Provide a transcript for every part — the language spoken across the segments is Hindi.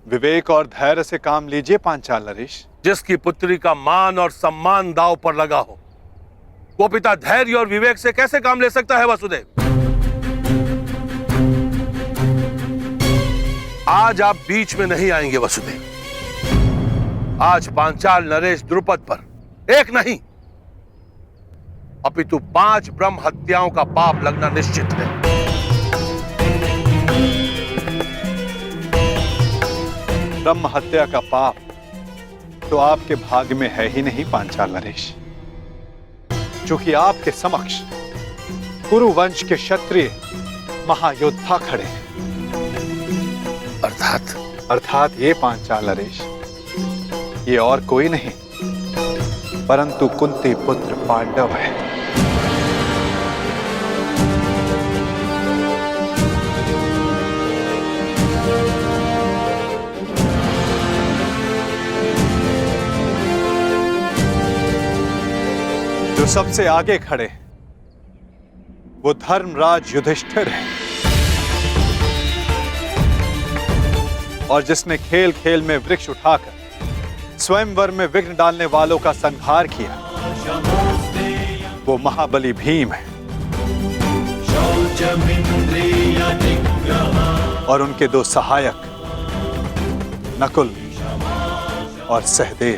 विवेक और धैर्य से काम लीजिए पांचाल नरेश। जिसकी पुत्री का मान और सम्मान दांव पर लगा हो, वो पिता धैर्य और विवेक से कैसे काम ले सकता है वसुदेव? आज आप बीच में नहीं आएंगे वसुदेव। आज पांचाल नरेश द्रुपद पर एक नहीं अपितु 5 ब्रह्म हत्याओं का पाप लगना निश्चित है। ब्रह्म हत्या का पाप तो आपके भाग्य में है ही नहीं पांचाल नरेश, क्योंकि आपके समक्ष कुरु वंश के क्षत्रिय महायोद्धा खड़े हैं। अर्थात ये पांचाल नरेश, ये और कोई नहीं परंतु कुंती पुत्र पांडव है। जो सबसे आगे खड़े वो धर्मराज युधिष्ठिर है, और जिसने खेल खेल में वृक्ष उठाकर स्वयंवर में विघ्न डालने वालों का संहार किया वो महाबली भीम है। और उनके 2 सहायक नकुल और सहदेव।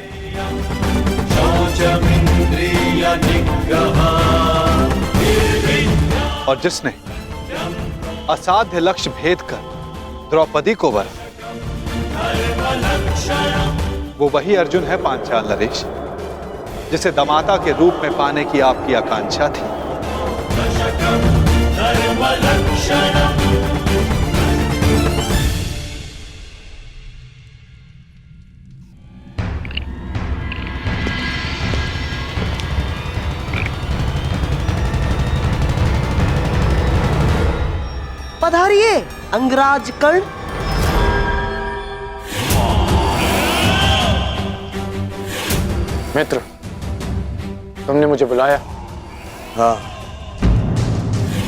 और जिसने असाध्य लक्ष्य भेद कर द्रौपदी को वर, वो वही अर्जुन है पांचाल नरेश, जिसे दमाता के रूप में पाने की आपकी आकांक्षा थी। पधारिए अंगराज कर्ण। मित्र, तुमने मुझे बुलाया? हाँ।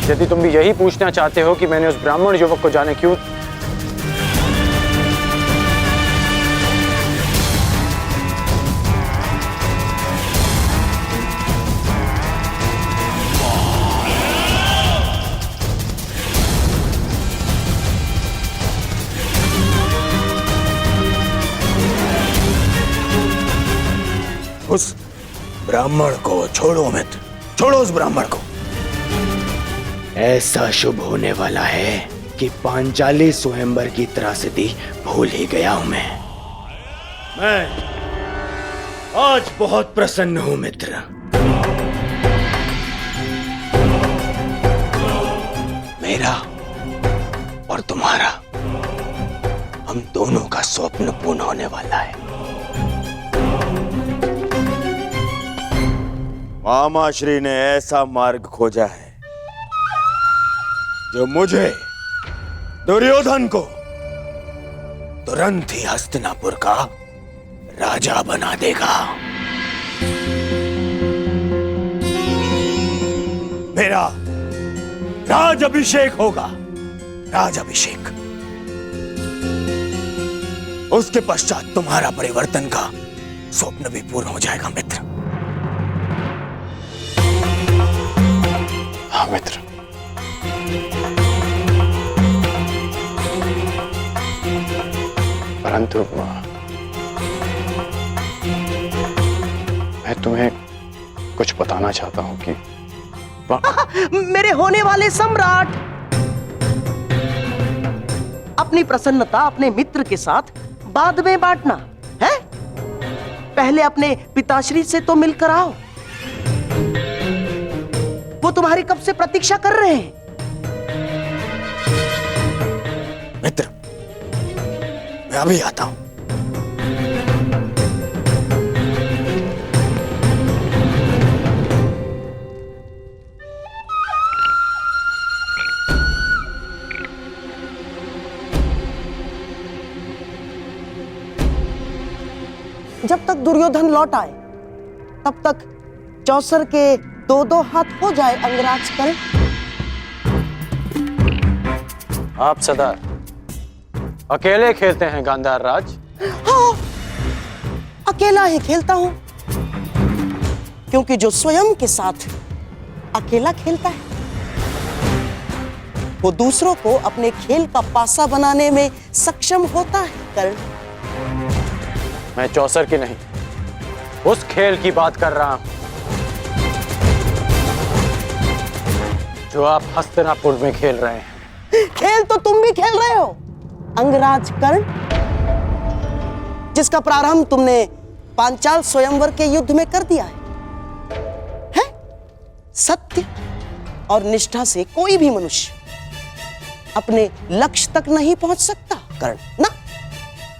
यदि तुम भी यही पूछना चाहते हो कि मैंने उस ब्राह्मण युवक को जाने क्यों, उस ब्राह्मण को छोड़ो मित्र, छोड़ो उस ब्राह्मण को। ऐसा शुभ होने वाला है कि पांचाली स्वयंवर की त्रासदी भूल ही गया हूं मैं आज बहुत प्रसन्न हूं मित्र। मेरा और तुम्हारा, हम दोनों का स्वप्न पूर्ण होने वाला है। मामा श्री ने ऐसा मार्ग खोजा है जो मुझे, दुर्योधन को, तुरंत ही हस्तिनापुर का राजा बना देगा। मेरा राज अभिषेक होगा, राज अभिषेक। उसके पश्चात तुम्हारा परिवर्तन का स्वप्न भी पूर्ण हो जाएगा मित्र। हाँ मित्र। परंतु मैं तुम्हें कुछ बताना चाहता हूं कि मेरे होने वाले सम्राट, अपनी प्रसन्नता अपने मित्र के साथ बाद में बांटना है। पहले अपने पिताश्री से तो मिलकर आओ, वो तुम्हारी कब से प्रतीक्षा कर रहे हैं। मित्र, मैं अभी आता हूं। जब तक दुर्योधन लौट आए तब तक चौसर के 2-2 हाथ हो जाए अंगराज कर्ण। आप सदा अकेले खेलते हैं गांधार राज। हाँ, अकेला ही खेलता हूं, क्योंकि जो स्वयं के साथ अकेला खेलता है वो दूसरों को अपने खेल का पासा बनाने में सक्षम होता है। कर्ण, मैं चौसर की नहीं, उस खेल की बात कर रहा हूं जो आप हस्तिनापुर में खेल रहे हैं। खेल तो तुम भी खेल रहे हो, अंगराज कर्ण, जिसका प्रारंभ तुमने पांचाल स्वयंवर के युद्ध में कर दिया है? सत्य और निष्ठा से कोई भी मनुष्य अपने लक्ष्य तक नहीं पहुंच सकता कर्ण ना।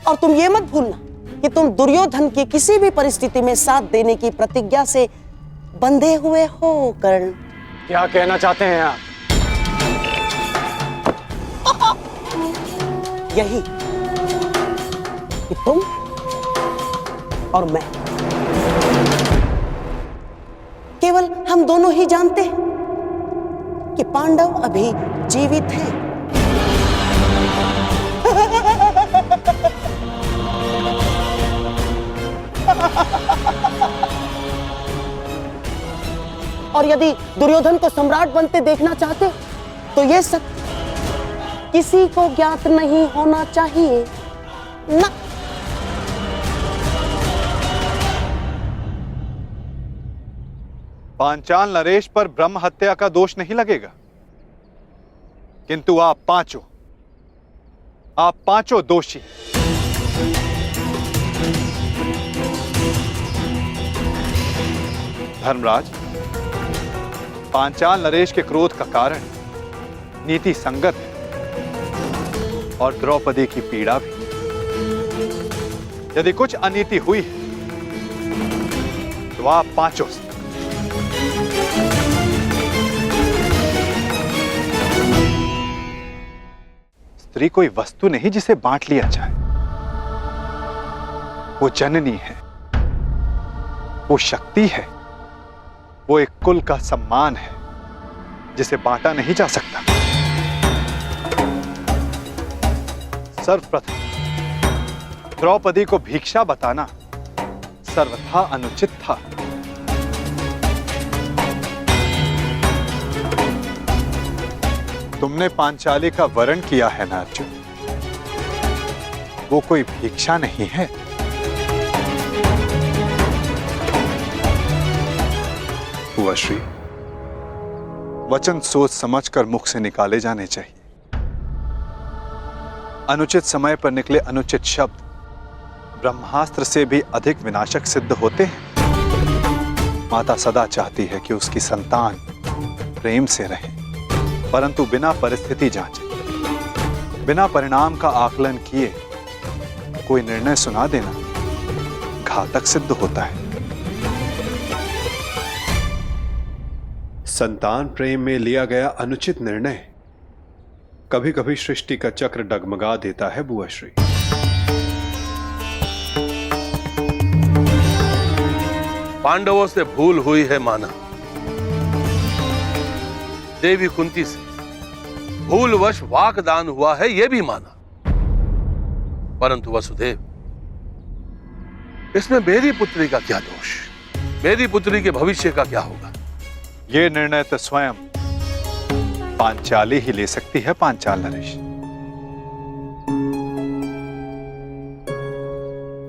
और तुम ये मत भूलना कि तुम दुर्योधन की किसी भी परिस्थिति में साथ देने की प्रतिज्ञा से बंधे हुए हो कर्ण। क्या कहना चाहते हैं आप? यही कि तुम और मैं, केवल हम दोनों ही जानते हैं कि पांडव अभी जीवित हैं। और यदि दुर्योधन को सम्राट बनते देखना चाहते तो यह सत्य किसी को ज्ञात नहीं होना चाहिए ना। पांचाल नरेश पर ब्रह्म हत्या का दोष नहीं लगेगा, किंतु आप पांचों दोषी। धर्मराज, पांचाल नरेश के क्रोध का कारण नीति संगत है और द्रौपदी की पीड़ा भी। यदि कुछ अनीति हुई है तो आप पांचों से। स्त्री कोई वस्तु नहीं जिसे बांट लिया जाए, वो जननी है, वो शक्ति है, वो एक कुल का सम्मान है जिसे बांटा नहीं जा सकता। सर्वप्रथम द्रौपदी को भिक्षा बताना सर्वथा अनुचित था। तुमने पांचाली का वरण किया है ना अर्जुन, वो कोई भिक्षा नहीं है। हुआ श्री, वचन सोच समझकर मुख से निकाले जाने चाहिए। अनुचित समय पर निकले अनुचित शब्द ब्रह्मास्त्र से भी अधिक विनाशक सिद्ध होते हैं। माता सदा चाहती है कि उसकी संतान प्रेम से रहे, परंतु बिना परिस्थिति जांचे, बिना परिणाम का आकलन किए कोई निर्णय सुना देना घातक सिद्ध होता है। संतान प्रेम में लिया गया अनुचित निर्णय कभी कभी सृष्टि का चक्र डगमगा देता है बुआ श्री। पांडवों से भूल हुई है माना, देवी कुंती से भूलवश वाकदान हुआ है यह भी माना, परंतु वसुदेव, इसमें मेरी पुत्री का क्या दोष? मेरी पुत्री के भविष्य का क्या होगा? यह निर्णय तो स्वयं पांचाली ही ले सकती है। पांचाल नरेश,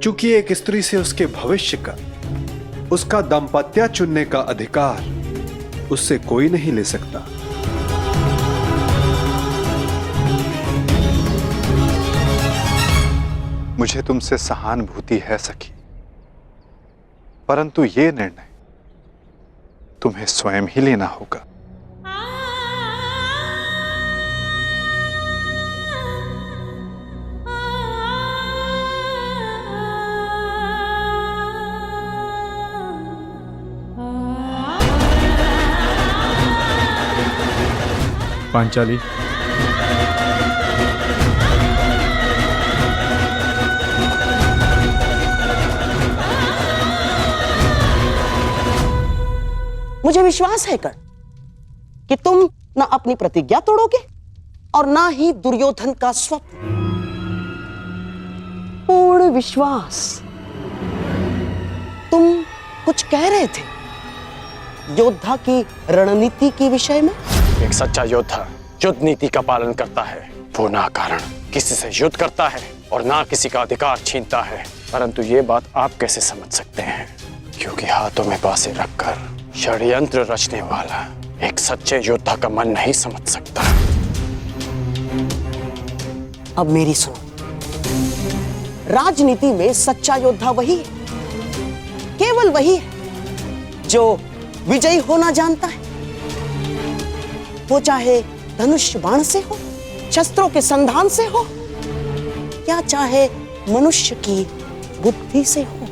चूंकि एक स्त्री से उसके भविष्य का, उसका दाम्पत्य चुनने का अधिकार उससे कोई नहीं ले सकता। मुझे तुमसे सहानुभूति है सखी, परंतु यह निर्णय तुम्हें स्वयं ही लेना होगा। पांचाली, मुझे विश्वास है कर्ण कि तुम ना अपनी प्रतिज्ञा तोड़ोगे और ना ही दुर्योधन का स्वप्न। विश्वास। तुम कुछ कह रहे थे योद्धा की रणनीति के विषय में। एक सच्चा योद्धा युद्ध नीति का पालन करता है। वो ना कारण किसी से युद्ध करता है और ना किसी का अधिकार छीनता है। परंतु ये बात आप कैसे समझ सकते हैं? क्योंकि हाथों में बांसें रखकर षड्यंत्र रचने वाला एक सच्चे योद्धा का मन नहीं समझ सकता। अब मेरी सुनो, राजनीति में सच्चा योद्धा वही है, केवल वही है जो विजयी होना जानता है। वो चाहे धनुष बाण से हो, शस्त्रों के संधान से हो, या चाहे मनुष्य की बुद्धि से हो।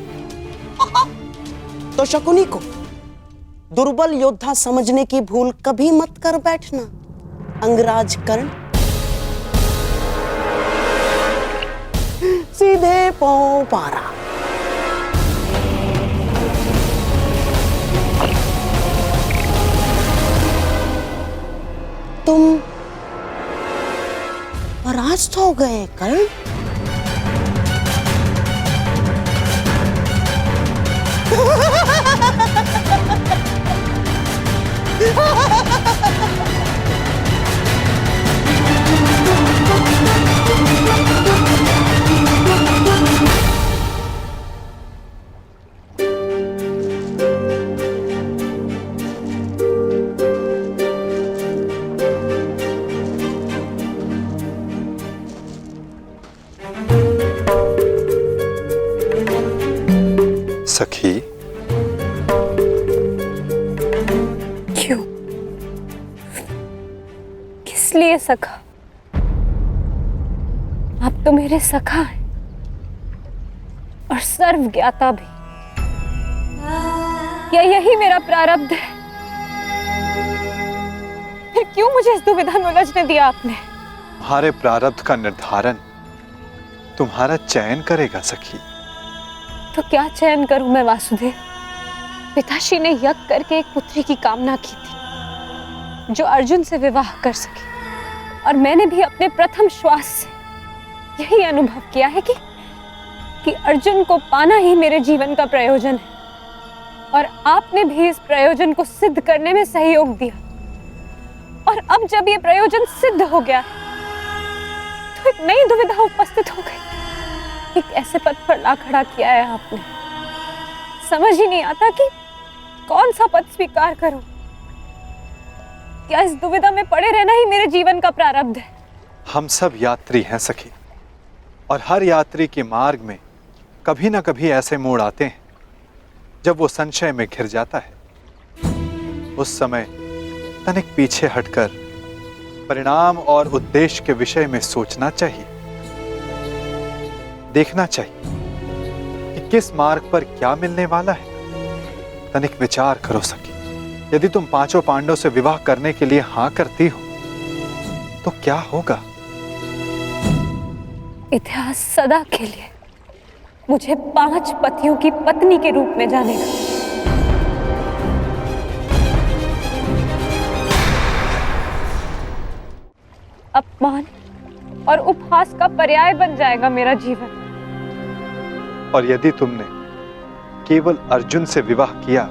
तो शकुनी को दुर्बल योद्धा समझने की भूल कभी मत कर बैठना अंगराज कर्ण। सीधे पांव पारा। तुम परास्त हो गए कर्ण। सखी, क्यों? किस लिए सखा? आप तो मेरे सखा हैं और सर्व ज्ञाता भी। क्या यही मेरा प्रारब्ध है? फिर क्यों मुझे इस दुविधा में उलझने दिया आपने? तुम्हारे प्रारब्ध का निर्धारण तुम्हारा चयन करेगा सखी। तो क्या चयन करूं मैं वासुदेव? पिताश्री ने यज्ञ करके एक पुत्री की कामना की थी जो अर्जुन से विवाह कर सके, और मैंने भी अपने प्रथम श्वास से यही अनुभव किया है कि अर्जुन को पाना ही मेरे जीवन का प्रयोजन है, और आपने भी इस प्रयोजन को सिद्ध करने में सहयोग दिया। और अब जब ये प्रयोजन सिद्ध हो गया तो एक नई दुविधा उपस्थित हो गई। एक ऐसे पद पर ला खड़ा किया है आपने, समझ ही नहीं आता कि कौन सा पद स्वीकार करूं। क्या इस दुविधा में पड़े रहना ही मेरे जीवन का प्रारब्ध है? हम सब यात्री हैं सखी, और हर यात्री के मार्ग में कभी ना कभी ऐसे मोड़ आते हैं जब वो संशय में घिर जाता है। उस समय तनिक पीछे हटकर परिणाम और उद्देश्य के विषय में सोचना चाहिए। देखना चाहिए कि किस मार्ग पर क्या मिलने वाला है। तनिक विचार करो सखी, यदि तुम पांचों पांडवों से विवाह करने के लिए हां करती हो तो क्या होगा? इतिहास सदा के लिए मुझे 5 पतियों की पत्नी के रूप में जानेगा। अपमान और उपहास का पर्याय बन जाएगा मेरा जीवन। और यदि तुमने केवल अर्जुन से विवाह किया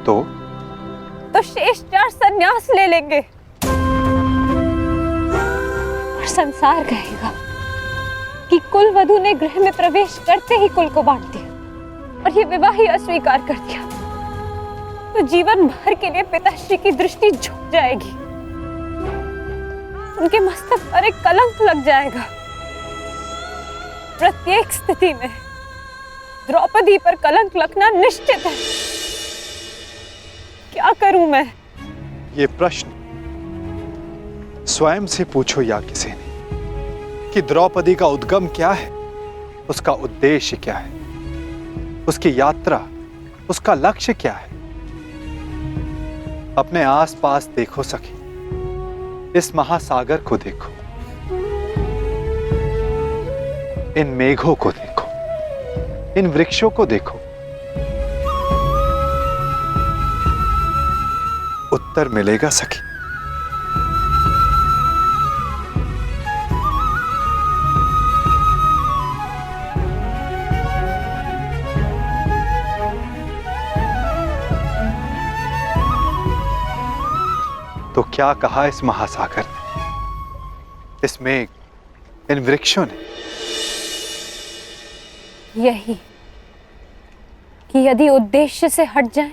तो शेष 4 संन्यास ले लेंगे और संसार कहेगा कि कुल वधू ने गृह में प्रवेश करते ही कुल को बांट दिया और ये विवाह ही अस्वीकार कर दिया। तो जीवन भर के लिए पिताश्री की दृष्टि झुक जाएगी, उनके मस्तक पर एक कलंक लग जाएगा। प्रत्येक स्थिति में द्रौपदी पर कलंक लगना निश्चित है। क्या करूं मैं? ये प्रश्न स्वयं से पूछो या किसी ने कि द्रौपदी का उद्गम क्या है, उसका उद्देश्य क्या है, उसकी यात्रा, उसका लक्ष्य क्या है। अपने आसपास देखो सखी, इस महासागर को देखो, इन मेघों को देखो, इन वृक्षों को देखो। उत्तर मिलेगा सखी। तो क्या कहा इस महासागर ने, इस मेघ, इन वृक्षों ने? यही कि यदि उद्देश्य से हट जाए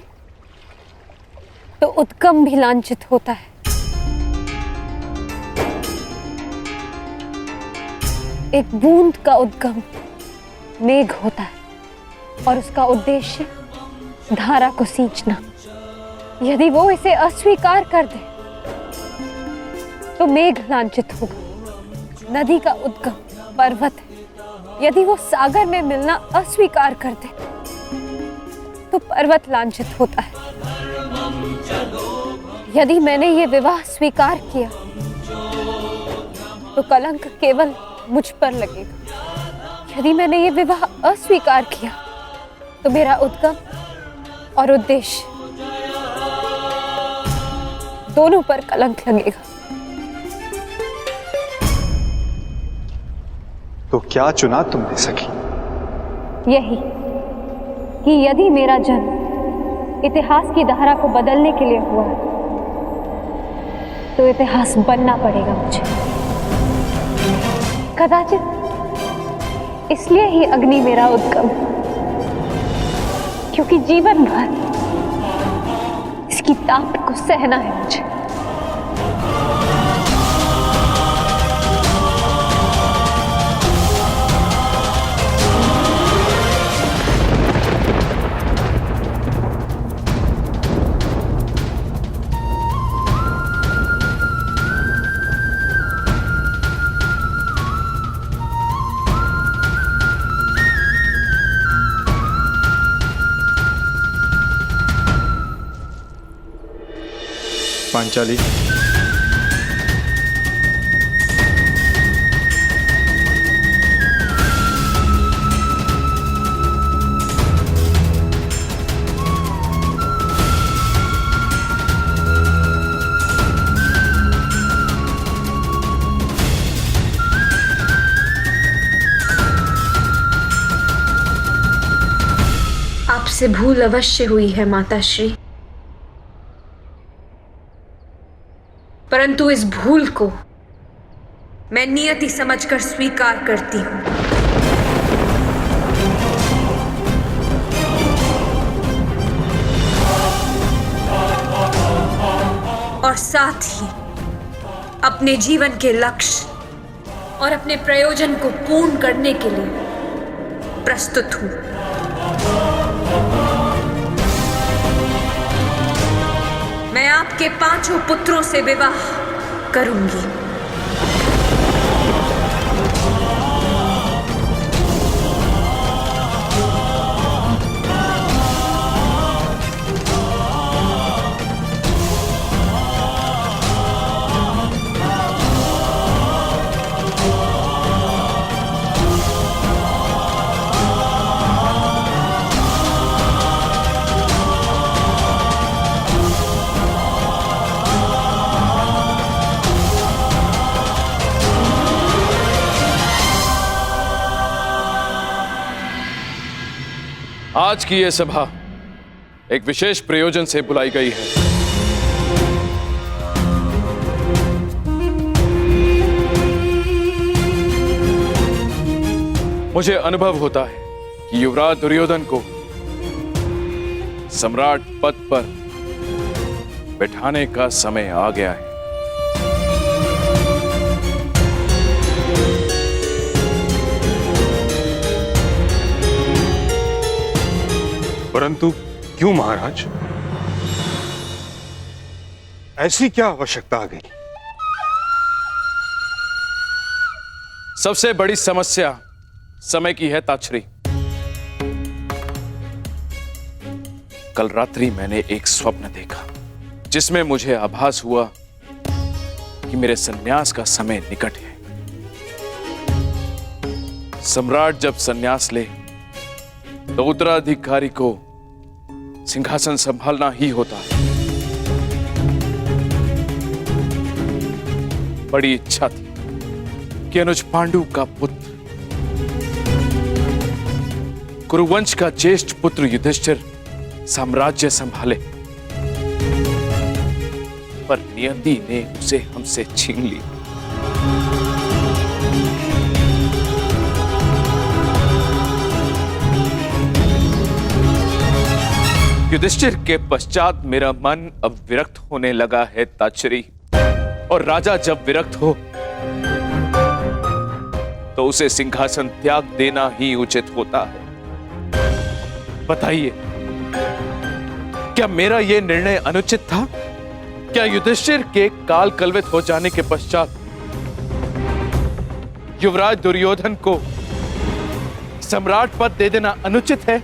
तो उद्गम भी लांछित होता है। एक बूंद का उद्गम मेघ होता है और उसका उद्देश्य धारा को सींचना। यदि वो इसे अस्वीकार कर दे तो मेघ लांछित होगा। नदी का उद्गम पर्वत है, यदि वो सागर में मिलना अस्वीकार कर दे तो पर्वत लांछित होता है। यदि मैंने ये विवाह स्वीकार किया तो कलंक केवल मुझ पर लगेगा। यदि मैंने ये विवाह अस्वीकार किया तो मेरा उद्गम और उद्देश्य दोनों पर कलंक लगेगा। तो क्या चुना तुमने सखी? यही कि यदि मेरा जन्म इतिहास की धारा को बदलने के लिए हुआ तो इतिहास बनना पड़ेगा मुझे। कदाचित इसलिए ही अग्नि मेरा उद्गम, क्योंकि जीवन भर इसकी ताप को सहना है मुझे। पांचाली, आपसे भूल अवश्य हुई है माताश्री, परंतु इस भूल को मैं नियति समझकर स्वीकार करती हूं। और साथ ही अपने जीवन के लक्ष्य और अपने प्रयोजन को पूर्ण करने के लिए प्रस्तुत हूं। मैं आपके 5 पुत्रों से विवाह करूंगी। आज की यह सभा एक विशेष प्रयोजन से बुलाई गई है। मुझे अनुभव होता है कि युवराज दुर्योधन को सम्राट पद पर बैठाने का समय आ गया है। परंतु क्यों महाराज? ऐसी क्या आवश्यकता आ गई? सबसे बड़ी समस्या समय की है ताछरी। कल रात्रि मैंने एक स्वप्न देखा जिसमें मुझे आभास हुआ कि मेरे संन्यास का समय निकट है। सम्राट जब संन्यास ले तो उत्तराधिकारी को सिंहासन संभालना ही होता है। बड़ी इच्छा थी कि अनुज पांडु का पुत्र, कुरुवंश का ज्येष्ठ पुत्र युधिष्ठिर साम्राज्य संभाले, पर नियति ने उसे हमसे छीन लिया। युधिष्ठिर के पश्चात मेरा मन अब विरक्त होने लगा है ताचरी, और राजा जब विरक्त हो तो उसे सिंहासन त्याग देना ही उचित होता है। बताइए, क्या मेरा यह निर्णय अनुचित था? क्या युधिष्ठिर के काल कलवित हो जाने के पश्चात युवराज दुर्योधन को सम्राट पद दे देना अनुचित है?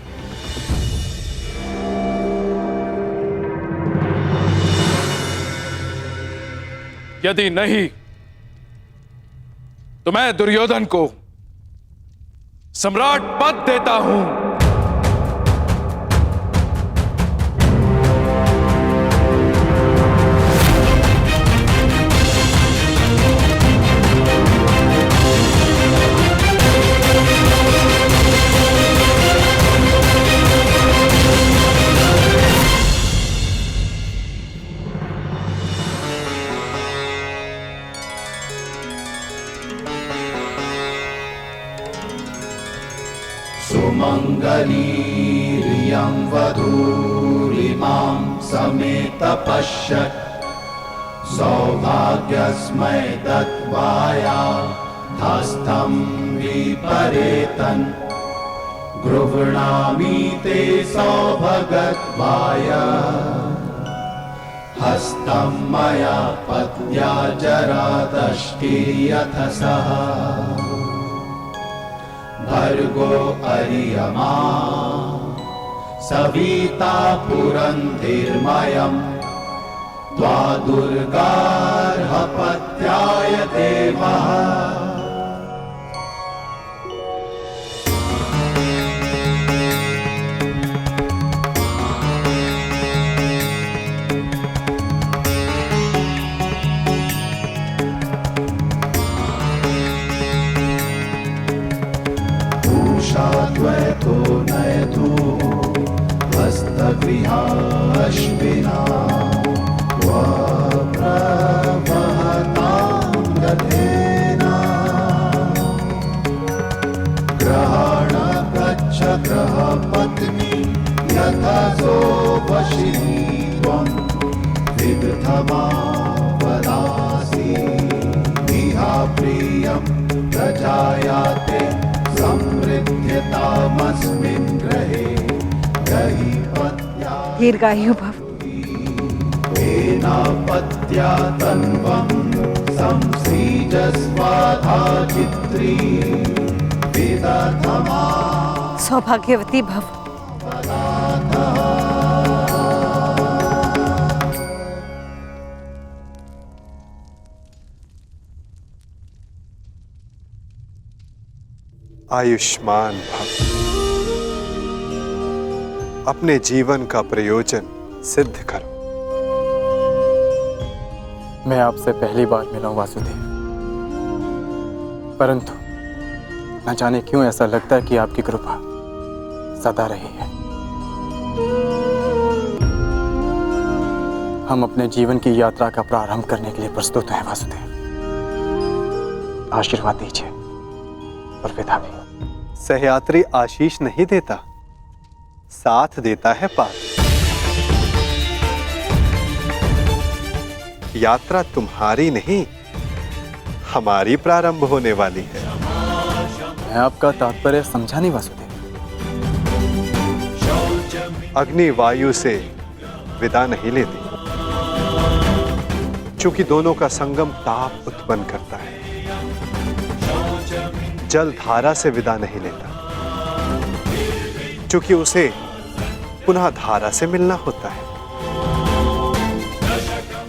यदि नहीं तो मैं दुर्योधन को सम्राट पद देता हूं। सुमङ्गलीरियं वधूरिमां समेत पश्यत् सौभाग्यस्मै दत्वाया हस्तं विपरेतन् गृह्णामि ते सौभगत्वाय हस्तं मया पत्या जरादष्टि यथ सः भर्गो अर्यमा सविता पुरंधिर्मयम् त्वा दुर्गार्हपत्याय देवः। त्वतो नयतु हस्तगृहाश्विना प्रवहतां गतेन ग्रहाण गच्छ ग्रहपत्नी यथा सोपशिनी त्वं विदधमा वदासि इहा प्रियं प्रजायाते समृद्ध्यतामस्मिन् ग्रहे गहि पत्या दीर्घायु भव। पत्या तन्वं संसृजस्वाधा चित्री विदधमा सौभाग्यवती भव। आयुष्मान भव। अपने जीवन का प्रयोजन सिद्ध करो। मैं आपसे पहली बार मिला हूं वासुदेव, परंतु न जाने क्यों ऐसा लगता है कि आपकी कृपा सदा रही है। हम अपने जीवन की यात्रा का प्रारंभ करने के लिए प्रस्तुत हैं वासुदेव। आशीर्वाद दीजिए और विदा भी। सहयात्री आशीष नहीं देता, साथ देता है पार। यात्रा तुम्हारी नहीं, हमारी प्रारंभ होने वाली है। मैं आपका तात्पर्य समझा नहीं वासुदेव। अग्नि वायु से विदा नहीं लेती, चूंकि दोनों का संगम ताप उत्पन्न करता है। जल धारा से विदा नहीं लेता, चूंकि उसे पुनः धारा से मिलना होता है।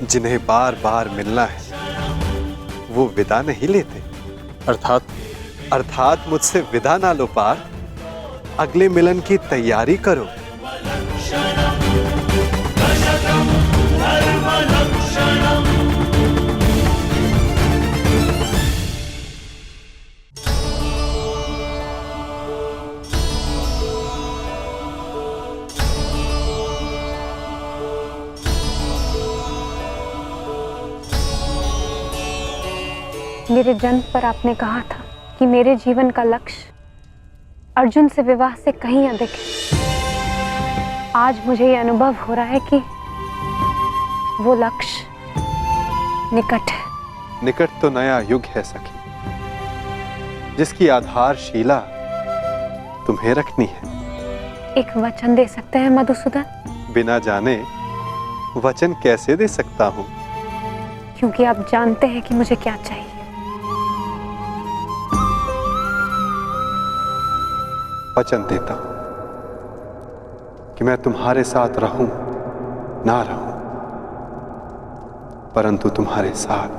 जिन्हें बार बार मिलना है वो विदा नहीं लेते। अर्थात मुझसे विदा ना लो पार, अगले मिलन की तैयारी करो। मेरे जन्म पर आपने कहा था कि मेरे जीवन का लक्ष्य अर्जुन से विवाह से कहीं अधिक है। आज मुझे ये अनुभव हो रहा है कि वो लक्ष्य निकट है। निकट तो नया युग है सखी, जिसकी आधारशिला तुम्हें रखनी है। एक वचन दे सकते हैं मधुसूदन? बिना जाने वचन कैसे दे सकता हूं? क्योंकि आप जानते हैं कि मुझे क्या चाहिए। वचन देता हूं कि मैं तुम्हारे साथ रहूं ना रहूं, परंतु तुम्हारे साथ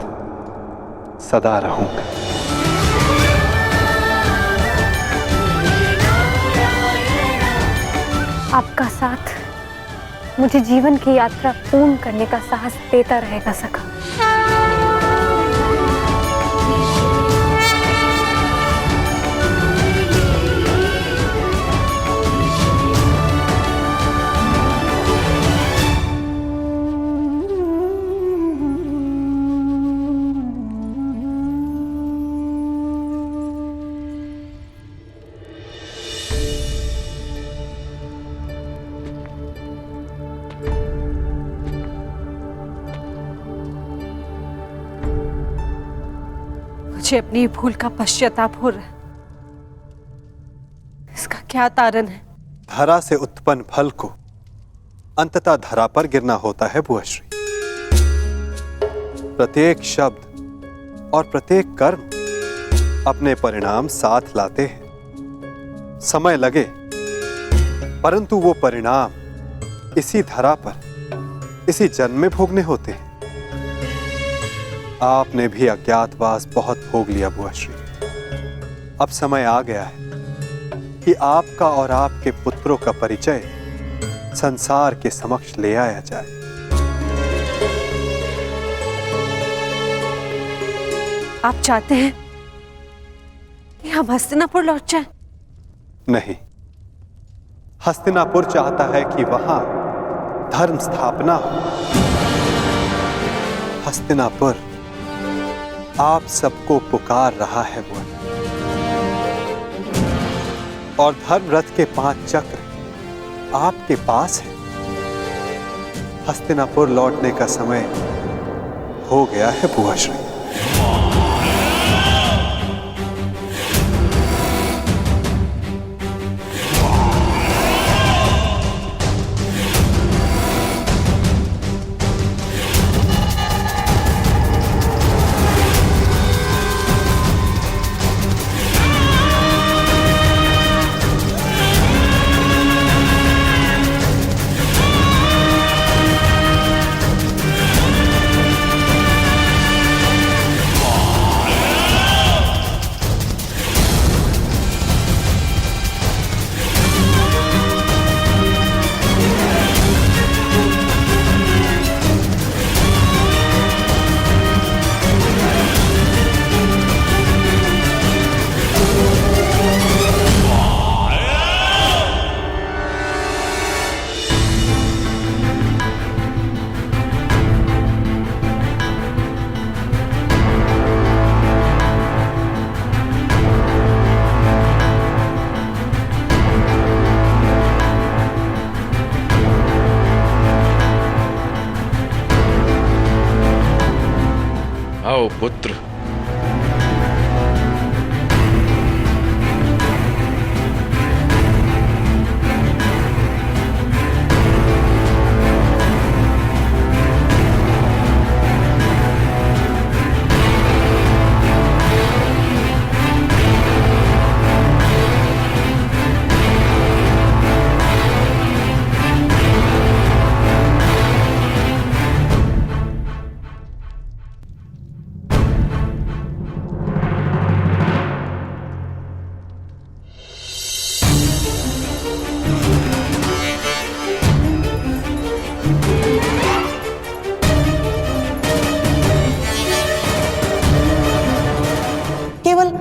सदा रहूंगा। आपका साथ मुझे जीवन की यात्रा पूर्ण करने का साहस देता रहेगा सखा। मुझे अपनी भूल का पश्चाताप हो रहा है। इसका क्या तारण है? धरा से उत्पन्न फल को अंततः धरा पर गिरना होता है बुआश्री। प्रत्येक शब्द और प्रत्येक कर्म अपने परिणाम साथ लाते हैं। समय लगे, परंतु वो परिणाम इसी धरा पर, इसी जन्म में भोगने होते हैं। आपने भी अज्ञातवास बहुत भोग लिया बुआश्री। अब समय आ गया है कि आपका और आपके पुत्रों का परिचय संसार के समक्ष ले आया जाए। आप चाहते हैं कि हम हस्तिनापुर लौट जाएं? नहीं, हस्तिनापुर चाहता है कि वहां धर्म स्थापना हो। हस्तिनापुर आप सबको पुकार रहा है बुआ, और धर्म रथ के 5 चक्र आपके पास है। हस्तिनापुर लौटने का समय हो गया है बुआश्री। आओ पुत्र।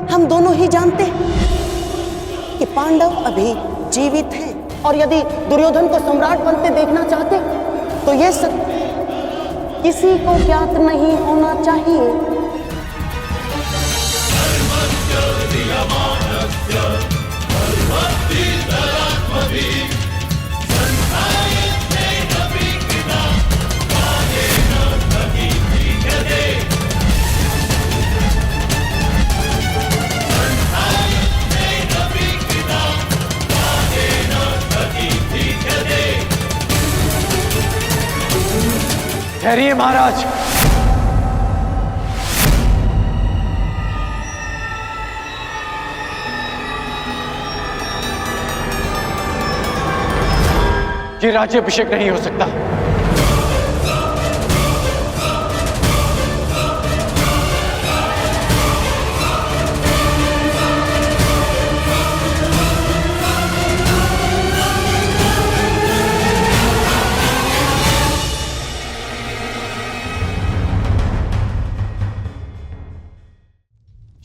हम दोनों ही जानते हैं कि पांडव अभी जीवित हैं, और यदि दुर्योधन को सम्राट बनते देखना चाहते तो यह सत्य किसी को ज्ञात नहीं होना चाहिए। ठहरिए महाराज। ये राज्याभिषेक नहीं हो सकता।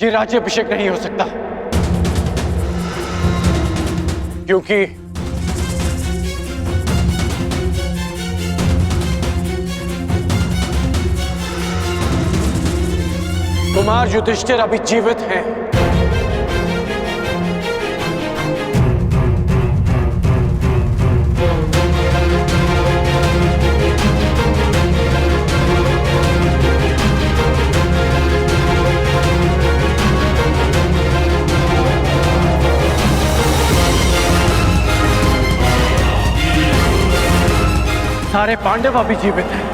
ये राज्याभिषेक नहीं हो सकता क्योंकि कुमार युधिष्ठिर अभी जीवित हैं। सारे पांडव अभी जीवित हैं।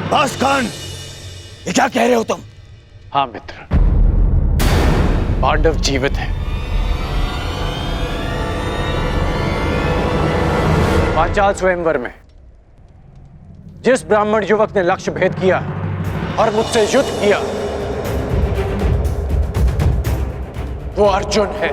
बासखान, ये क्या कह रहे हो तुम? हाँ मित्र, पांडव जीवित हैं। पांचाल स्वयंवर में जिस ब्राह्मण युवक ने लक्ष्य भेद किया और मुझसे युद्ध किया वो अर्जुन है।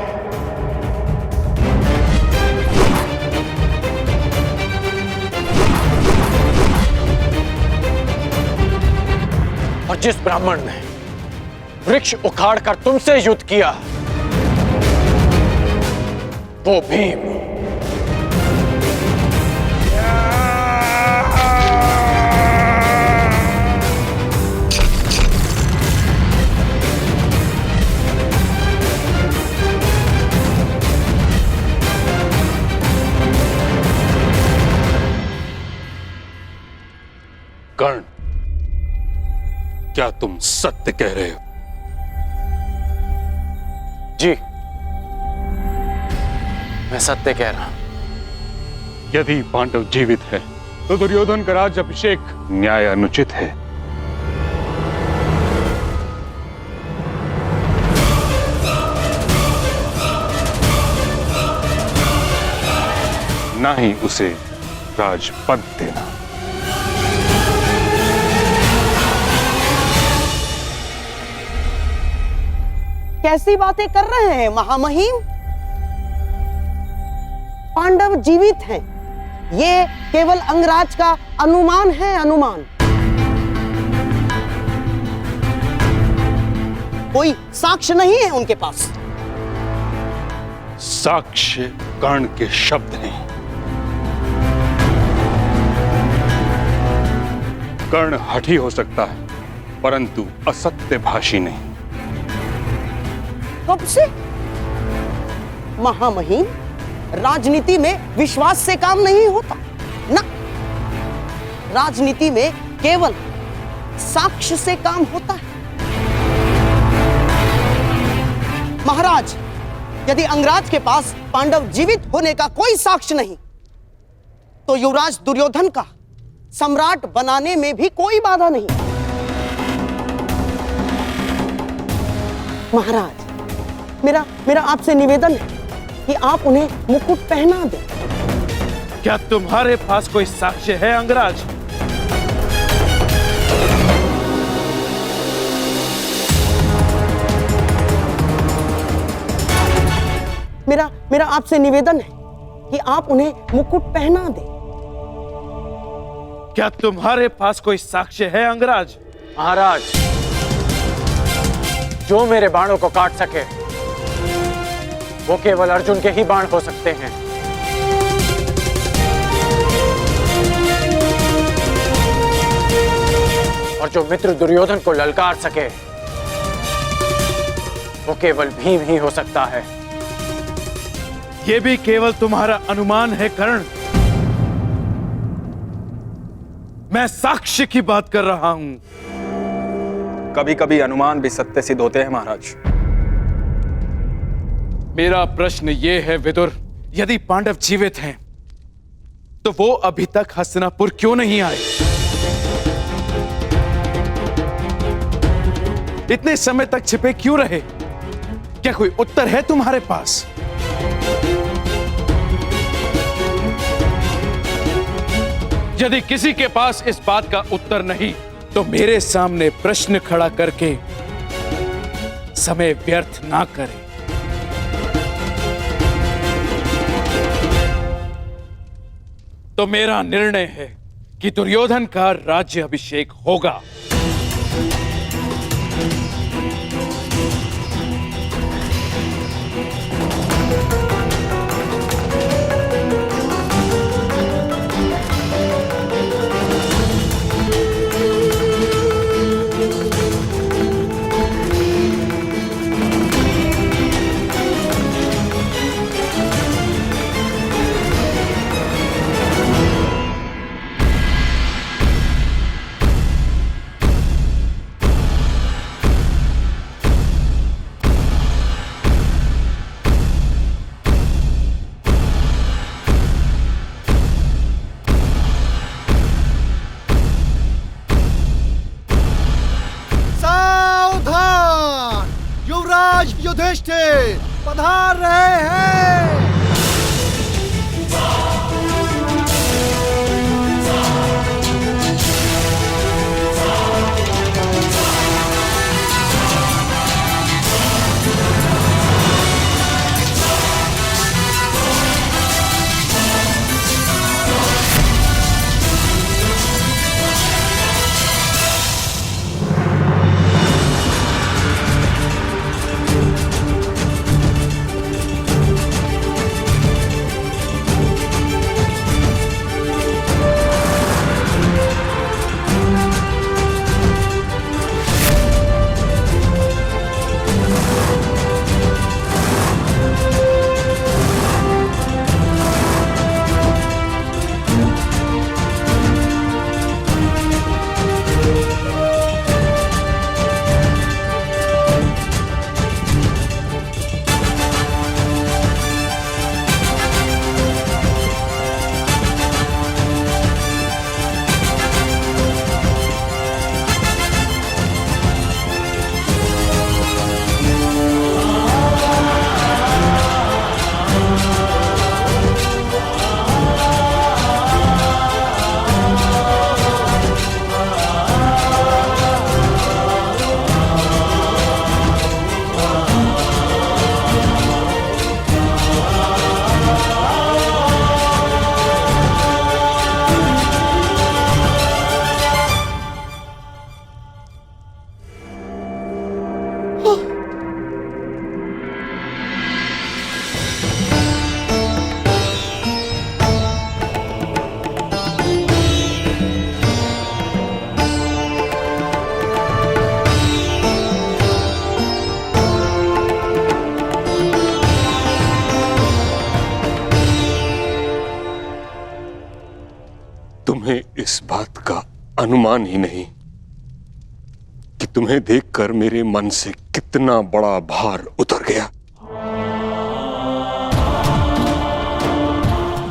और जिस ब्राह्मण ने वृक्ष उखाड़कर तुमसे युद्ध किया वो भीम। कर्ण, क्या तुम सत्य कह रहे हो? जी, मैं सत्य कह रहा हूं। यदि पांडव जीवित है तो दुर्योधन का राज्याभिषेक न्याय अनुचित है। ना ही उसे राजपद देना। कैसी बातें कर रहे हैं महामहिम? पांडव जीवित हैं, ये केवल अंगराज का अनुमान है, अनुमान। कोई साक्ष्य नहीं है उनके पास। साक्ष्य कर्ण के शब्द हैं। कर्ण हठी हो सकता है परंतु असत्य भाषी नहीं। कब से? महामहिम, राजनीति में विश्वास से काम नहीं होता ना। राजनीति में केवल साक्ष्य से काम होता है। महाराज, यदि अंगराज के पास पांडव जीवित होने का कोई साक्ष्य नहीं तो युवराज दुर्योधन का सम्राट बनाने में भी कोई बाधा नहीं। महाराज, मेरा आपसे निवेदन है कि आप उन्हें मुकुट पहना दें। क्या तुम्हारे पास कोई साक्ष्य है अंगराज? मेरा आपसे निवेदन है कि आप उन्हें मुकुट पहना दें। क्या तुम्हारे पास कोई साक्ष्य है अंगराज? महाराज, जो मेरे बाणों को काट सके वो केवल अर्जुन के ही बाण हो सकते हैं। और जो मित्र दुर्योधन को ललकार सके वो केवल भीम ही हो सकता है। यह भी केवल तुम्हारा अनुमान है कर्ण। मैं साक्ष्य की बात कर रहा हूं। कभी कभी अनुमान भी सत्य सिद्ध होते हैं महाराज। मेरा प्रश्न यह है विदुर, यदि पांडव जीवित हैं तो वो अभी तक हस्तिनापुर क्यों नहीं आए? इतने समय तक छिपे क्यों रहे? क्या कोई उत्तर है तुम्हारे पास? यदि किसी के पास इस बात का उत्तर नहीं तो मेरे सामने प्रश्न खड़ा करके समय व्यर्थ ना करें। तो मेरा निर्णय है कि दुर्योधन का राज्य अभिषेक होगा। युधिष्ठिर पधार रहे हैं। तुम्हें इस बात का अनुमान ही नहीं कि तुम्हें देखकर मेरे मन से कितना बड़ा भार उतर गया।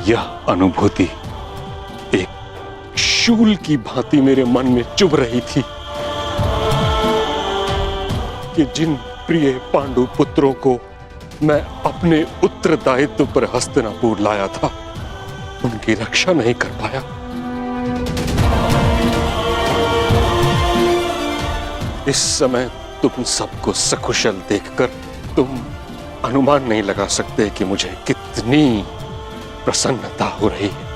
यह अनुभूति एक शूल की भांति मेरे मन में चुभ रही थी कि जिन प्रिय पांडु पुत्रों को मैं अपने उत्तरदायित्व पर हस्तिनापुर लाया था उनकी रक्षा नहीं कर पाया। इस समय तुम सबको सकुशल देखकर तुम अनुमान नहीं लगा सकते कि मुझे कितनी प्रसन्नता हो रही है।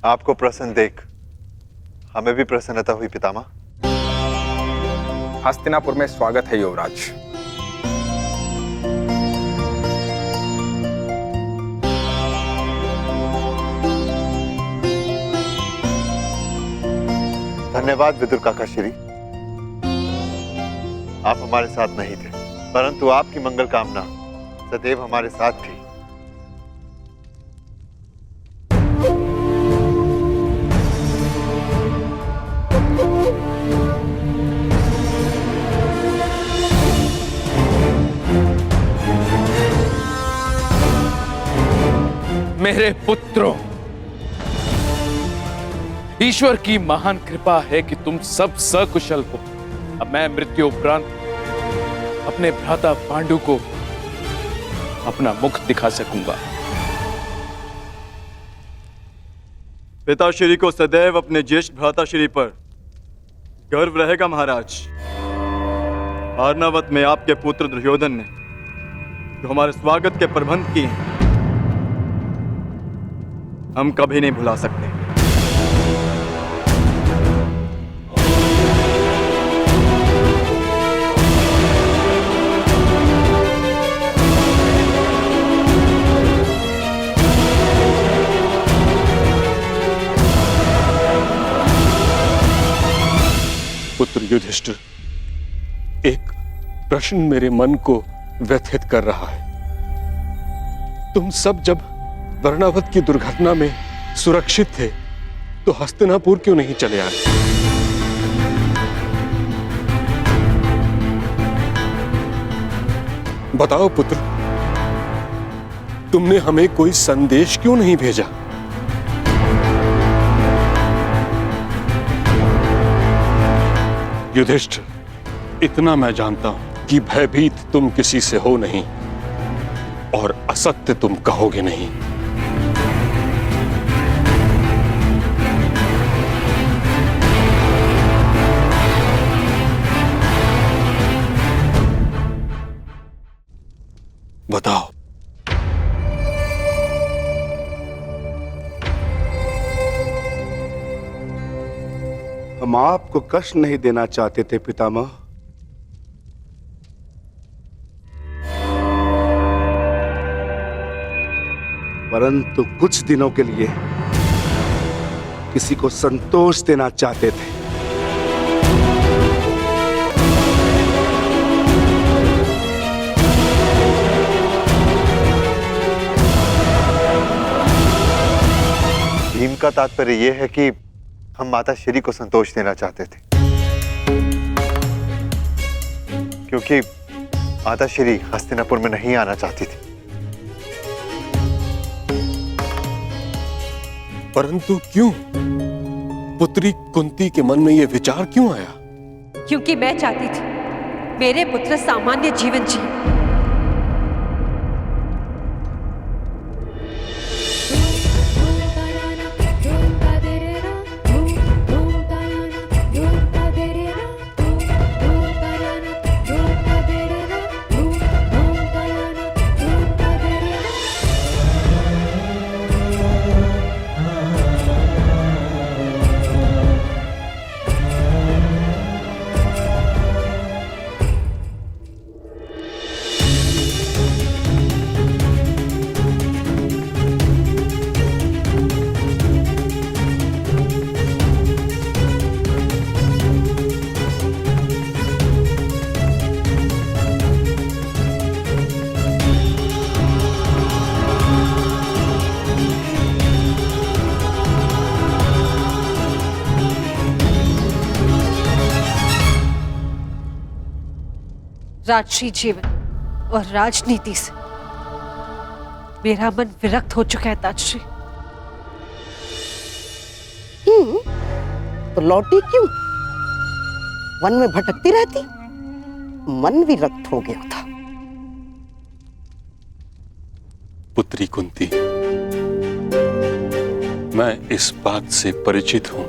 आपको प्रसन्न देख हमें भी प्रसन्नता हुई पितामह। हस्तिनापुर में स्वागत है युवराज। धन्यवाद विदुर काका श्री। आप हमारे साथ नहीं थे, परंतु आपकी मंगल कामना सदैव हमारे साथ थी। मेरे पुत्रों, ईश्वर की महान कृपा है कि तुम सब सकुशल हो। अब मैं मृत्यु उपरांत अपने भ्राता पांडु को अपना मुख दिखा सकूंगा। पिताश्री को सदैव अपने ज्येष्ठ भ्राताश्री पर गर्व रहेगा महाराज। अर्नावत में आपके पुत्र दुर्योधन ने जो हमारे स्वागत के प्रबंध किए हैं, हम कभी नहीं भुला सकते। पुत्र युधिष्ठिर, एक प्रश्न मेरे मन को व्यथित कर रहा है। तुम सब जब वर्णावत की दुर्घटना में सुरक्षित थे तो हस्तिनापुर क्यों नहीं चले आए? बताओ पुत्र, तुमने हमें कोई संदेश क्यों नहीं भेजा? युधिष्ठिर, इतना मैं जानता हूं कि भयभीत तुम किसी से हो नहीं और असत्य तुम कहोगे नहीं। बताओ। हम आपको कष्ट नहीं देना चाहते थे पितामह, परंतु कुछ दिनों के लिए किसी को संतोष देना चाहते थे। भीम का तात्पर्य यह है कि हम माता श्री को संतोष देना चाहते थे, क्योंकि माता श्री हस्तिनापुर में नहीं आना चाहती थी। परंतु क्यों? पुत्री कुंती के मन में यह विचार क्यों आया? क्योंकि मैं चाहती थी मेरे पुत्र सामान्य जीवन जिए। राजसी जीवन और राजनीति से मेरा मन विरक्त हो चुका है ताजश्री। तो लौटी क्यों? वन में भटकती रहती, मन विरक्त हो गया था। पुत्री कुंती, मैं इस बात से परिचित हूं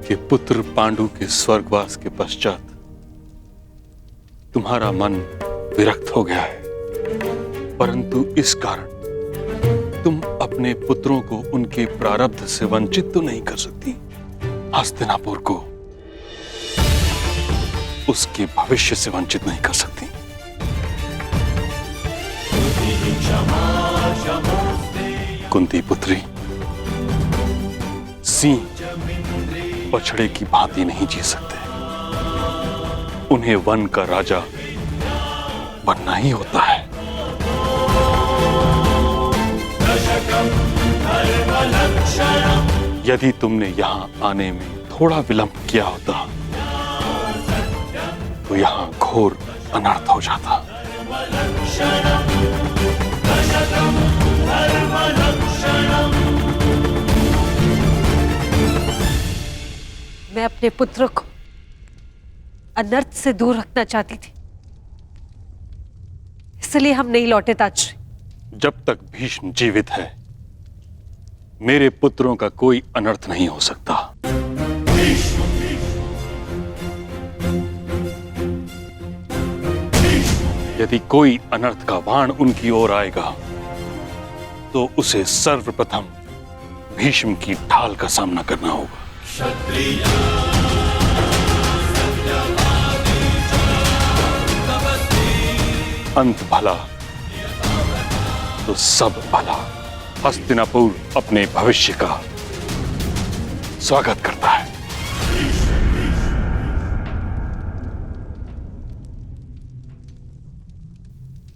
कि पुत्र पांडु के स्वर्गवास के पश्चात तुम्हारा मन विरक्त हो गया है, परंतु इस कारण तुम अपने पुत्रों को उनके प्रारब्ध से वंचित तो नहीं कर सकती। हस्तिनापुर को उसके भविष्य से वंचित नहीं कर सकती। कुंती पुत्री, सिंह बछड़े की भांति नहीं जी सकते। उन्हें वन का राजा बनना ही होता है। यदि तुमने यहां आने में थोड़ा विलंब किया होता तो यहां घोर अनर्थ हो जाता। मैं अपने पुत्र को अनर्थ से दूर रखना चाहती थी, इसलिए हम नहीं लौटे ताजश्री। जब तक भीष्म जीवित है, मेरे पुत्रों का कोई अनर्थ नहीं हो सकता। यदि कोई अनर्थ का बाण उनकी ओर आएगा तो उसे सर्वप्रथम भीष्म की ढाल का सामना करना होगा। अंत भला तो सब भला। हस्तिनापुर अपने भविष्य का स्वागत करता है।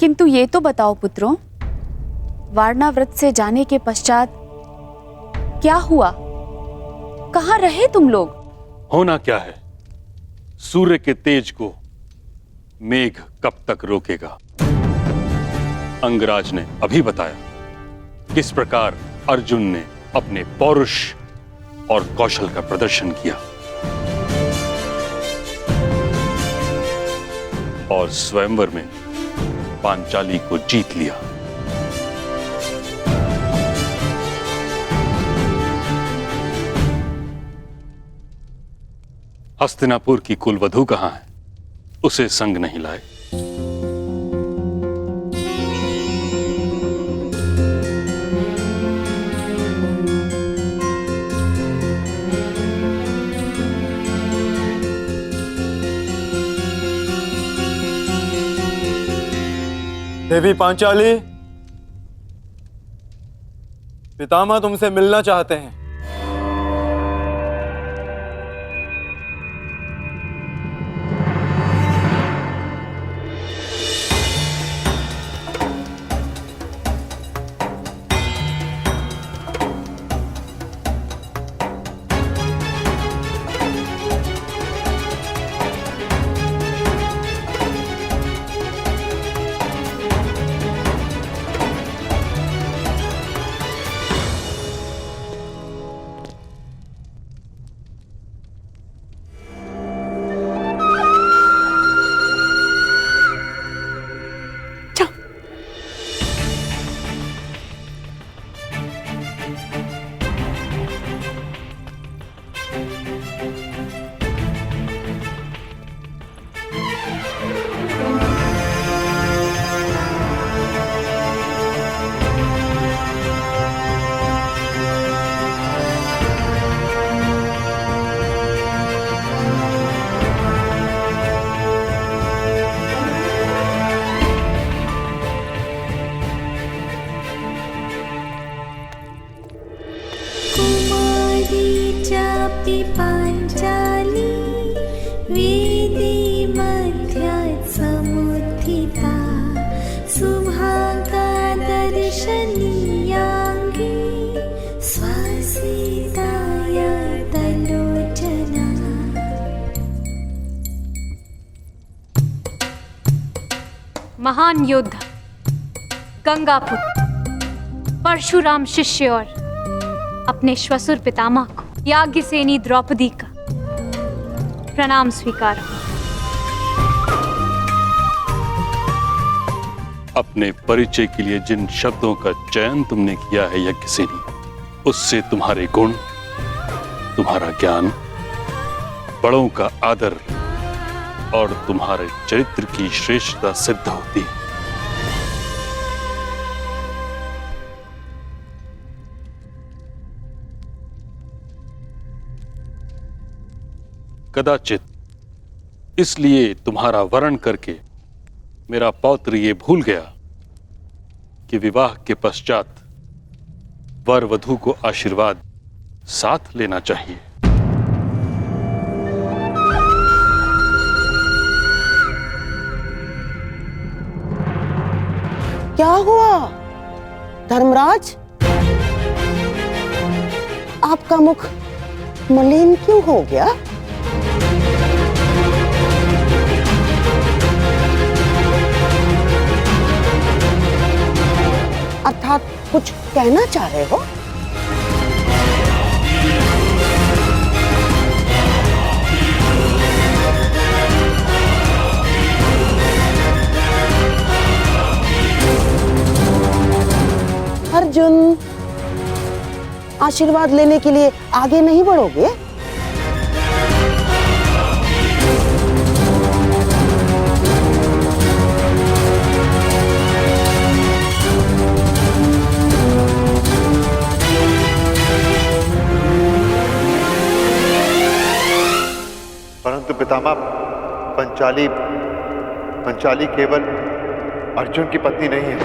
किंतु ये तो बताओ पुत्रों, वारणाव्रत से जाने के पश्चात क्या हुआ? कहाँ रहे तुम लोग? होना क्या है? सूर्य के तेज को मेघ कब तक रोकेगा? अंगराज ने अभी बताया किस प्रकार अर्जुन ने अपने पौरुष और कौशल का प्रदर्शन किया और स्वयंवर में पांचाली को जीत लिया। हस्तिनापुर की कुलवधू कहां है? उसे संग नहीं लाए। देवी पांचाली, पितामह तुमसे मिलना चाहते हैं। पांचाली वेदी मध्यात् समुत्थिता सुभागा दर्शनीयांगी स्वसीताय तलोचना। महान योद्धा गंगापुत्र परशुराम शिष्य और अपने श्वशुर पितामह को याज्ञसेनी द्रौपदी का प्रणाम स्वीकार। अपने परिचय के लिए जिन शब्दों का चयन तुमने किया है यज्ञसेनी, उससे तुम्हारे गुण, तुम्हारा ज्ञान, बड़ों का आदर और तुम्हारे चरित्र की श्रेष्ठता सिद्ध होती है। कदाचित इसलिए तुम्हारा वरण करके मेरा पौत्र ये भूल गया कि विवाह के पश्चात वर वधू को आशीर्वाद साथ लेना चाहिए। क्या हुआ धर्मराज? आपका मुख मलिन क्यों हो गया? अर्थात कुछ कहना चाह रहे हो? अर्जुन, आशीर्वाद लेने के लिए आगे नहीं बढ़ोगे? परंतु पितामह, पंचाली केवल अर्जुन की पत्नी नहीं है।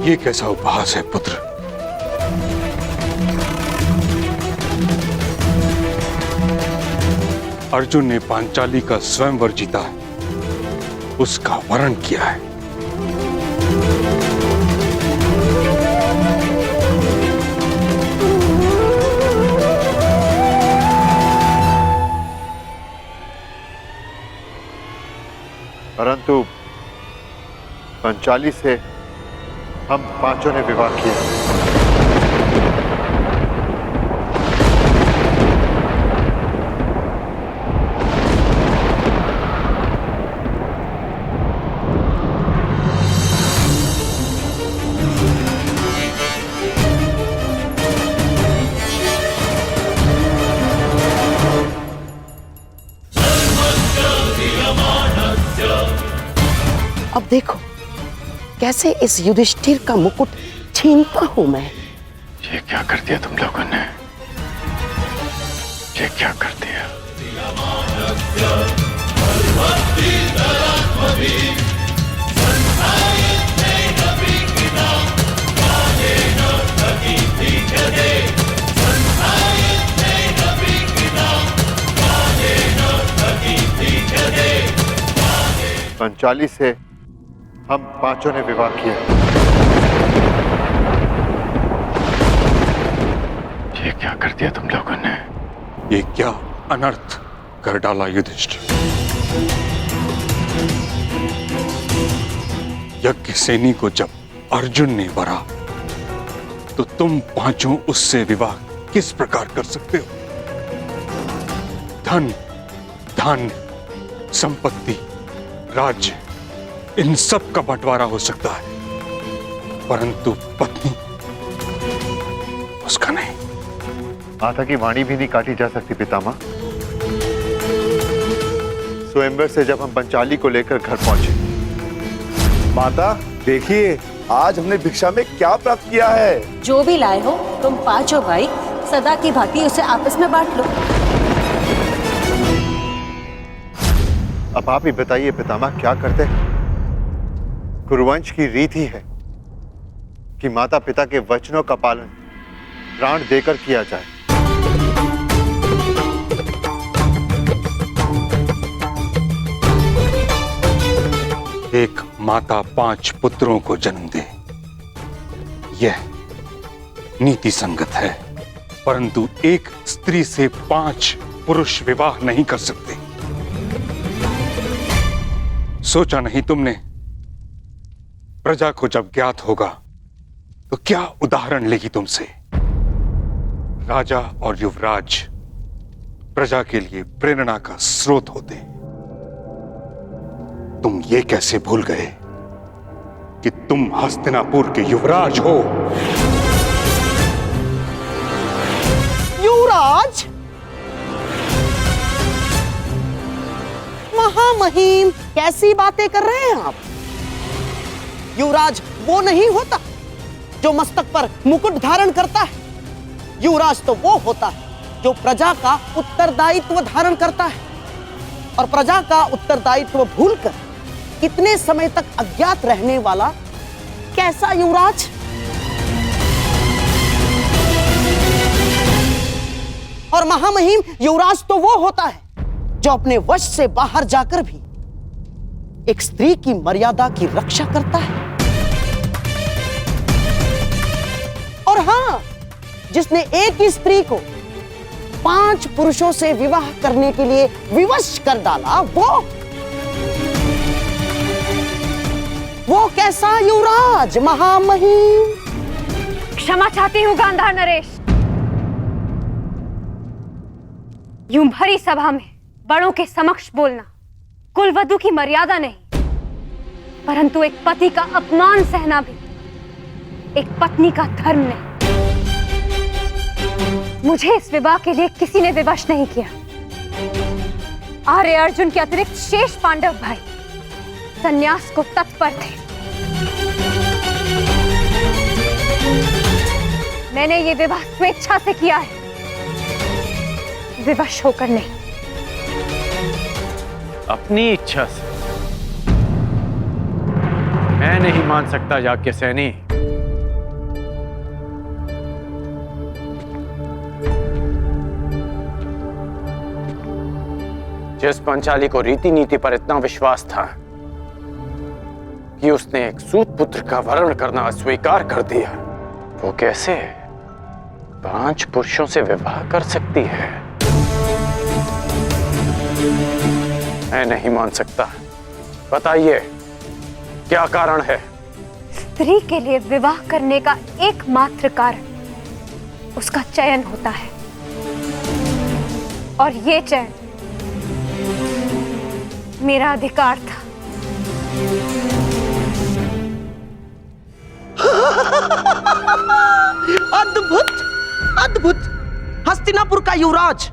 ये कैसा उपहास है पुत्र? अर्जुन ने पांचाली का स्वयंवर जीता है, उसका वरण किया है। परंतु पंचाली से हम पांचों ने विवाह किया। अब देखो कैसे इस युधिष्ठिर का मुकुट छीनता हूं मैं। ये क्या कर दिया तुम लोगों ने? ये क्या कर दिया? पंचाली से हम पांचों ने विवाह किया। ये क्या कर दिया तुम लोगों ने? ये क्या अनर्थ कर डाला युधिष्ठिर? यज्ञ सेनी को जब अर्जुन ने वरा तो तुम पांचों उससे विवाह किस प्रकार कर सकते हो? धन, धान्य, संपत्ति, राज्य, इन सब का बंटवारा हो सकता है, परंतु पत्नी उसका नहीं। माता की वाणी भी नहीं काटी जा सकती पितामह। स्वयंवर से जब हम पंचाली को लेकर घर पहुंचे, माता देखिए आज हमने भिक्षा में क्या प्राप्त किया है। जो भी लाए हो तुम पांचों भाई सदा की भांति उसे आपस में बांट लो। अब आप ही बताइए पितामह, क्या करते हैं? कुरुवंश की रीत ही है कि माता पिता के वचनों का पालन प्राण देकर किया जाए। एक माता 5 पुत्रों को जन्म दे, यह नीति संगत है, परंतु एक स्त्री से 5 पुरुष विवाह नहीं कर सकते। सोचा नहीं तुमने प्रजा को जब ज्ञात होगा तो क्या उदाहरण लेगी तुमसे? राजा और युवराज प्रजा के लिए प्रेरणा का स्रोत होते। तुम ये कैसे भूल गए कि तुम हस्तिनापुर के युवराज हो? युवराज महामहिम, कैसी बातें कर रहे हैं आप? युवराज वो नहीं होता जो मस्तक पर मुकुट धारण करता है। युवराज तो वो होता है जो प्रजा का उत्तरदायित्व धारण करता है, और प्रजा का उत्तरदायित्व भूलकर कितने समय तक अज्ञात रहने वाला कैसा युवराज? और महामहिम, युवराज तो वो होता है जो अपने वश से बाहर जाकर भी एक स्त्री की मर्यादा की रक्षा करता है। और हां, जिसने एक ही स्त्री को 5 पुरुषों से विवाह करने के लिए विवश कर डाला, वो कैसा युवराज महामहिम? क्षमा चाहती हूँ गांधार नरेश। यूं भरी सभा में बड़ों के समक्ष बोलना कुलवधू की मर्यादा नहीं, परंतु एक पति का अपमान सहना भी एक पत्नी का धर्म नहीं। मुझे इस विवाह के लिए किसी ने विवश नहीं किया। आर्य अर्जुन के अतिरिक्त शेष पांडव भाई संन्यास को तत्पर थे। मैंने ये विवाह स्वेच्छा से किया है, विवश होकर नहीं। अपनी इच्छा से? मैं नहीं मान सकता याज्ञसेनी। जिस पंचाली को रीति नीति पर इतना विश्वास था कि उसने एक सूत पुत्र का वरण करना अस्वीकार कर दिया, वो कैसे 5 पुरुषों से विवाह कर सकती है? मैं नहीं मान सकता। बताइए, क्या कारण है? स्त्री के लिए विवाह करने का एकमात्र कारण उसका चयन होता है, और ये चयन मेरा अधिकार था। अद्भुत, अद्भुत! हस्तिनापुर का युवराज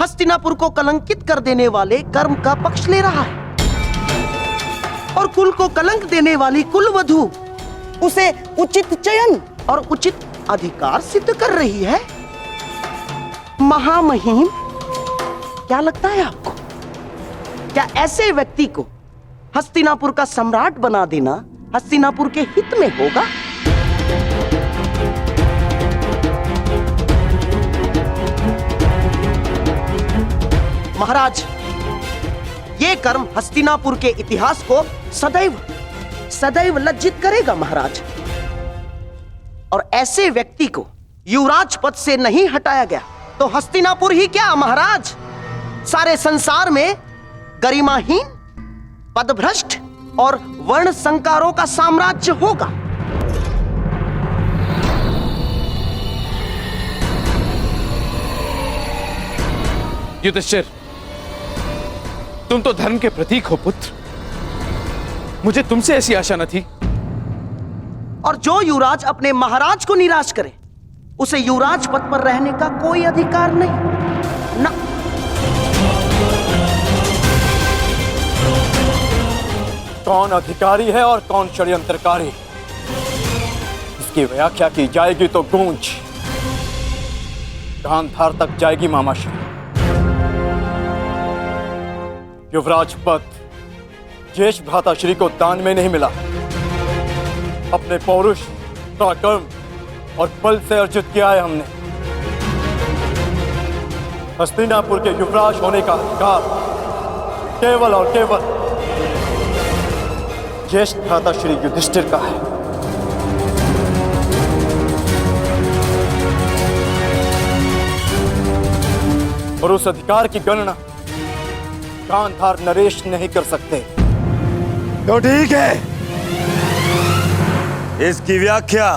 हस्तिनापुर को कलंकित कर देने वाले कर्म का पक्ष ले रहा है, और कुल को कलंक देने वाली कुलवधू उसे उचित चयन और उचित अधिकार सिद्ध कर रही है। महामहिम, क्या लगता है आपको, क्या ऐसे व्यक्ति को हस्तिनापुर का सम्राट बना देना हस्तिनापुर के हित में होगा? महाराज, ये कर्म हस्तिनापुर के इतिहास को सदैव सदैव लज्जित करेगा महाराज। और ऐसे व्यक्ति को युवराज पद से नहीं हटाया गया तो हस्तिनापुर ही क्या महाराज, सारे संसार में गरिमाहीन, पदभ्रष्ट और वर्ण संकारों का साम्राज्य होगा। युधिष्ठिर, तुम तो धर्म के प्रतीक हो पुत्र। मुझे तुमसे ऐसी आशा न थी। और जो युवराज अपने महाराज को निराश करे, उसे युवराज पद पर रहने का कोई अधिकार नहीं। ना। कौन अधिकारी है और कौन षड्यंत्रकारी, इसकी व्याख्या की जाएगी तो गूंज गांधार तक जाएगी मामाश्री। युवराज पद ज्येष्ठ भ्राताश्री को दान में नहीं मिला, अपने पौरुष, पराक्रम और बल से अर्जित किया है हमने। हस्तिनापुर के युवराज होने का अधिकार केवल और केवल ज्येष्ठ भ्राता श्री युधिष्ठिर का है। और उस अधिकार की गणना गांधार नरेश नहीं कर सकते। तो ठीक है, इसकी व्याख्या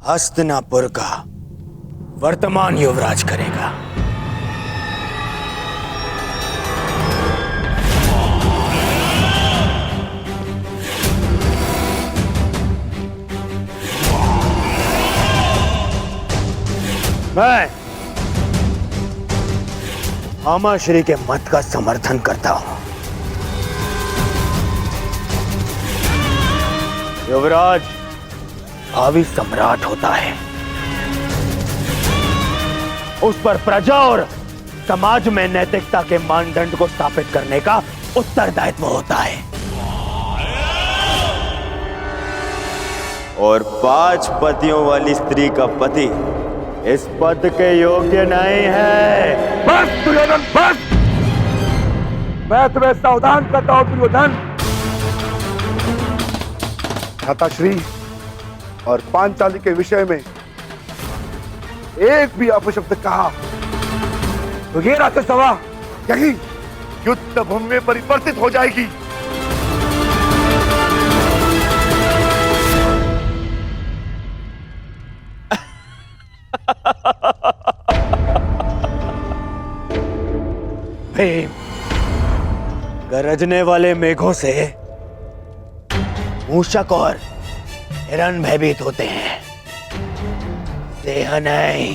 हस्तिनापुर का वर्तमान युवराज करेगा। भामाश्री के मत का समर्थन करता हूं। युवराज भावी सम्राट होता है, उस पर प्रजा और समाज में नैतिकता के मानदंड को स्थापित करने का उत्तरदायित्व होता है। और 5 पतियों वाली स्त्री का पति इस पद के योग्य नहीं है। बस दुर्योधन बस, मैं तुम्हें सावधान करता हूं दुर्योधन। भ्राताश्री और पांचाली के विषय में एक भी अपशब्द कहा तो ये राज्यसभा यही युद्ध भूमि में परिवर्तित हो जाएगी। भीम, गरजने वाले मेघों से मूषक और हिरण भयभीत होते हैं, देह नहीं।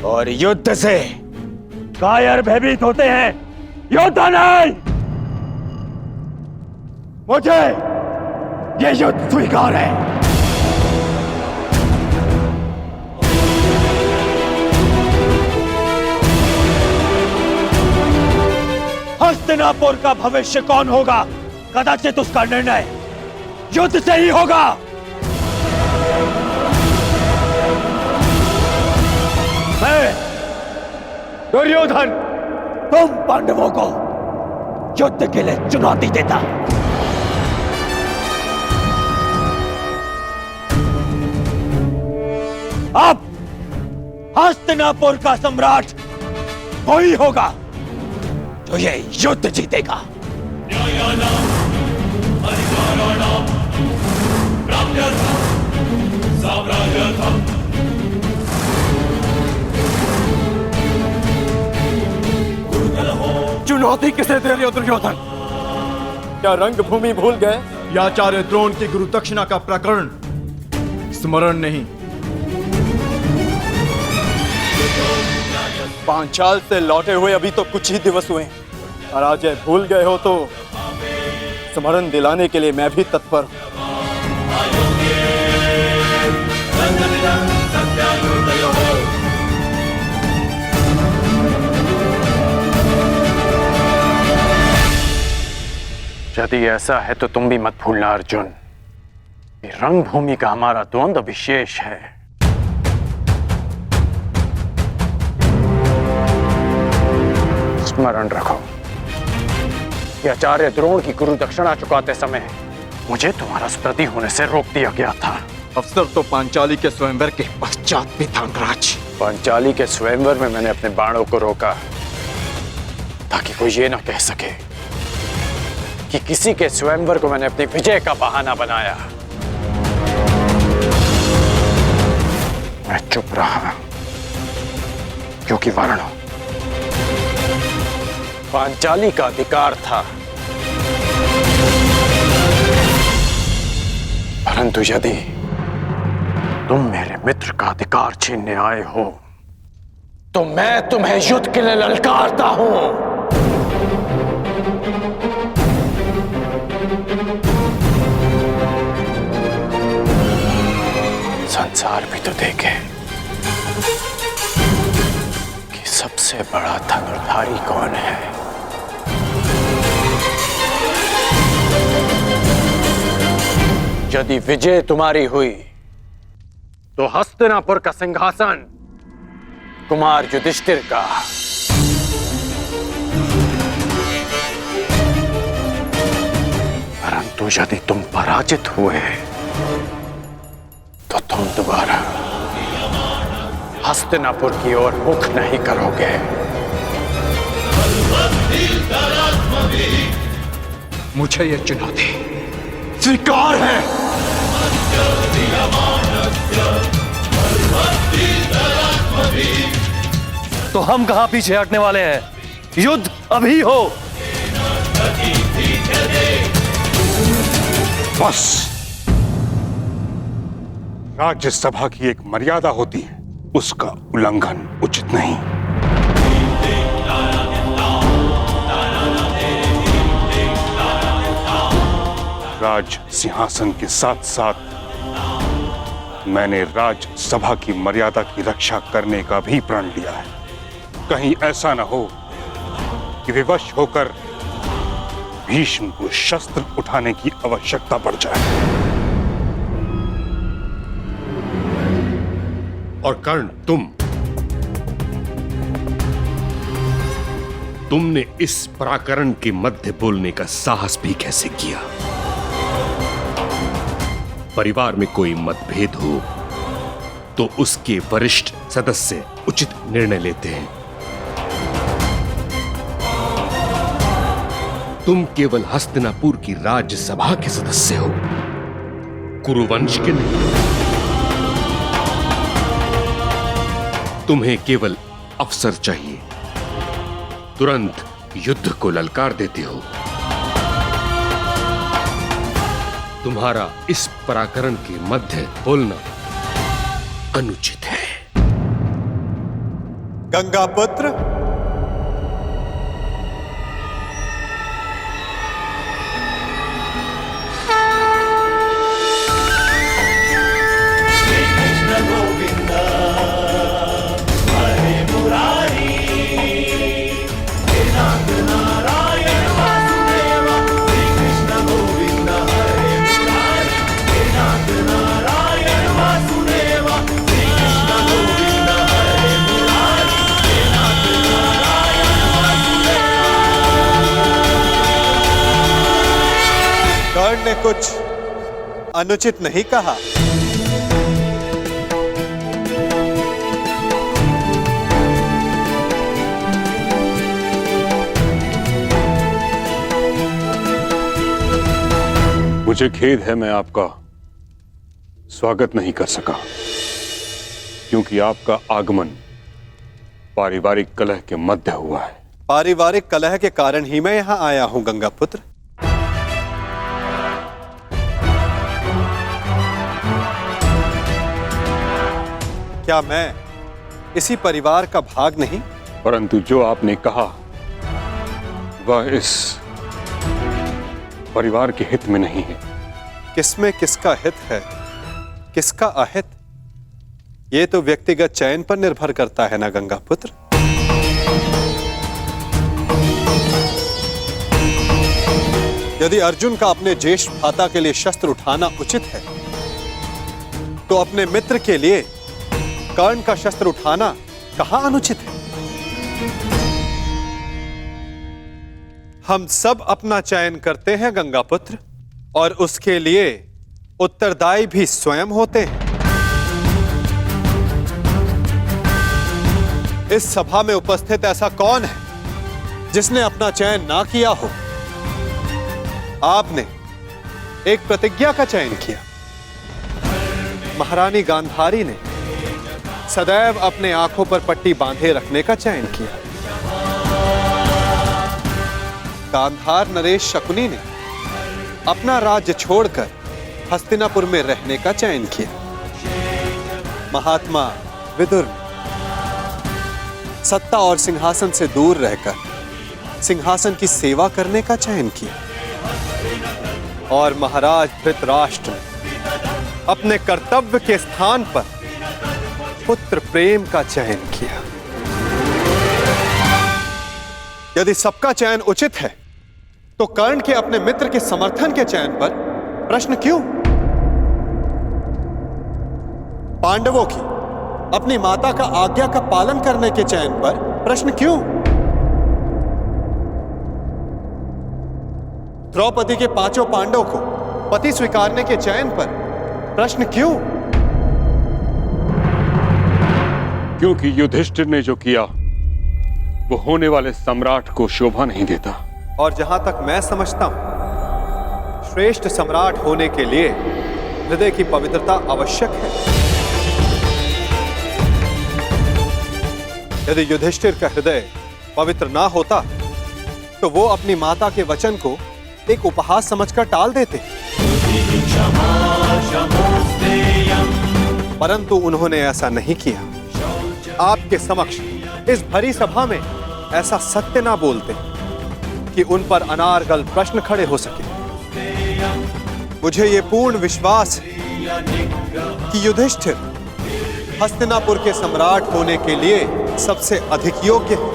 और युद्ध से कायर भयभीत होते हैं, योद्धा नहीं। मुझे ये युद्ध स्वीकार है। हस्तिनापुर का भविष्य कौन होगा, कदाचित उसका निर्णय युद्ध से ही होगा। मैं दुर्योधन तुम पांडवों को युद्ध के लिए चुनौती देता। अब हस्तिनापुर का सम्राट वही होगा जो ये युद्ध जीतेगा। चुनौती किसे दे रहे हो दुर्योधन? क्या रंगभूमि भूल गए या आचार्य द्रोण की गुरु दक्षिणा का प्रकरण स्मरण नहीं? पांचाल से लौटे हुए अभी तो कुछ ही दिवस हुए और आज ये भूल गए हो तो स्मरण दिलाने के लिए मैं भी तत्पर हूं। यदि ऐसा है तो तुम भी मत भूलना अर्जुन, कि रंगभूमि का हमारा द्वंद्व विशेष है। स्मरण रखो कि आचार्य द्रोण की गुरु दक्षिणा चुकाते समय मुझे तुम्हारा स्मृति होने से रोक दिया गया था। अवसर तो पांचाली के स्वयंवर के पश्चात भी था अंगराज। पांचाली के स्वयंवर में मैंने अपने बाणों को रोका ताकि कोई ये ना कह सके कि किसी के स्वयंवर को मैंने अपनी विजय का बहाना बनाया। मैं चुप रहा क्योंकि वर्ण पांचाली का अधिकार था, परंतु यदि तुम मेरे मित्र का अधिकार छीनने आए हो तो मैं तुम्हें युद्ध के लिए ललकारता हूं। संसार भी तो देखे कि सबसे बड़ा धनुर्धारी कौन है। यदि विजय तुम्हारी हुई तो हस्तिनापुर का सिंहासन कुमार युधिष्ठिर का, परंतु यदि तुम पराजित हुए तो तुम दोबारा हस्तिनापुर की ओर मुख नहीं करोगे। मुझे यह चुनौती स्वीकार है। तो हम कहां पीछे हटने वाले हैं, युद्ध अभी हो। बस, राज्यसभा की एक मर्यादा होती है, उसका उल्लंघन उचित नहीं। राज सिंहासन के साथ साथ मैंने राजसभा की मर्यादा की रक्षा करने का भी प्रण लिया है। कहीं ऐसा न हो कि विवश होकर भीष्म को शस्त्र उठाने की आवश्यकता पड़ जाए। और कर्ण, तुमने इस पराकरण के मध्य बोलने का साहस भी कैसे किया? परिवार में कोई मतभेद हो तो उसके वरिष्ठ सदस्य उचित निर्णय लेते हैं। तुम केवल हस्तिनापुर की राज्यसभा के सदस्य हो, कुरुवंश के नहीं। तुम्हें केवल अवसर चाहिए, तुरंत युद्ध को ललकार देते हो। तुम्हारा इस पराकरण के मध्य बोलना अनुचित है। गंगापुत्र, कर्ण ने कुछ अनुचित नहीं कहा। मुझे खेद है, मैं आपका स्वागत नहीं कर सका, क्योंकि आपका आगमन पारिवारिक कलह के मध्य हुआ है। पारिवारिक कलह के कारण ही मैं यहां आया हूं गंगापुत्र। क्या मैं इसी परिवार का भाग नहीं? परंतु जो आपने कहा वह इस परिवार के हित में नहीं है। किसमें किसका हित है, किसका अहित, ये तो व्यक्तिगत चयन पर निर्भर करता है ना गंगापुत्र। यदि अर्जुन का अपने ज्येष्ठ भ्राता के लिए शस्त्र उठाना उचित है, तो अपने मित्र के लिए कर्ण का शस्त्र उठाना कहां अनुचित है? हम सब अपना चयन करते हैं गंगापुत्र, और उसके लिए उत्तरदायी भी स्वयं होते हैं। इस सभा में उपस्थित ऐसा कौन है जिसने अपना चयन ना किया हो? आपने एक प्रतिज्ञा का चयन किया। महारानी गांधारी ने सदैव अपने आंखों पर पट्टी बांधे रखने का चयन किया। गांधार नरेश शकुनी ने अपना राज्य छोड़कर हस्तिनापुर में रहने का चयन किया। महात्मा विदुर ने सत्ता और सिंहासन से दूर रहकर सिंहासन की सेवा करने का चयन किया। और महाराज धृतराष्ट्र ने अपने कर्तव्य के स्थान पर पुत्र प्रेम का चयन किया। यदि सबका चयन उचित है, तो कर्ण के अपने मित्र के समर्थन के चयन पर प्रश्न क्यों? पांडवों की अपनी माता का आज्ञा का पालन करने के चयन पर प्रश्न क्यों? द्रौपदी के 5 पांडवों को पति स्वीकारने के चयन पर प्रश्न क्यों? क्योंकि युधिष्ठिर ने जो किया वो होने वाले सम्राट को शोभा नहीं देता। और जहां तक मैं समझता हूं, श्रेष्ठ सम्राट होने के लिए हृदय की पवित्रता आवश्यक है। यदि युधिष्ठिर का हृदय पवित्र ना होता, तो वो अपनी माता के वचन को एक उपहास समझकर टाल देते। परंतु उन्होंने ऐसा नहीं किया। आपके समक्ष इस भरी सभा में ऐसा सत्य ना बोलते कि उन पर अनारगल प्रश्न खड़े हो सके। मुझे ये पूर्ण विश्वास है कि युधिष्ठिर हस्तिनापुर के सम्राट होने के लिए सबसे अधिक योग्य है।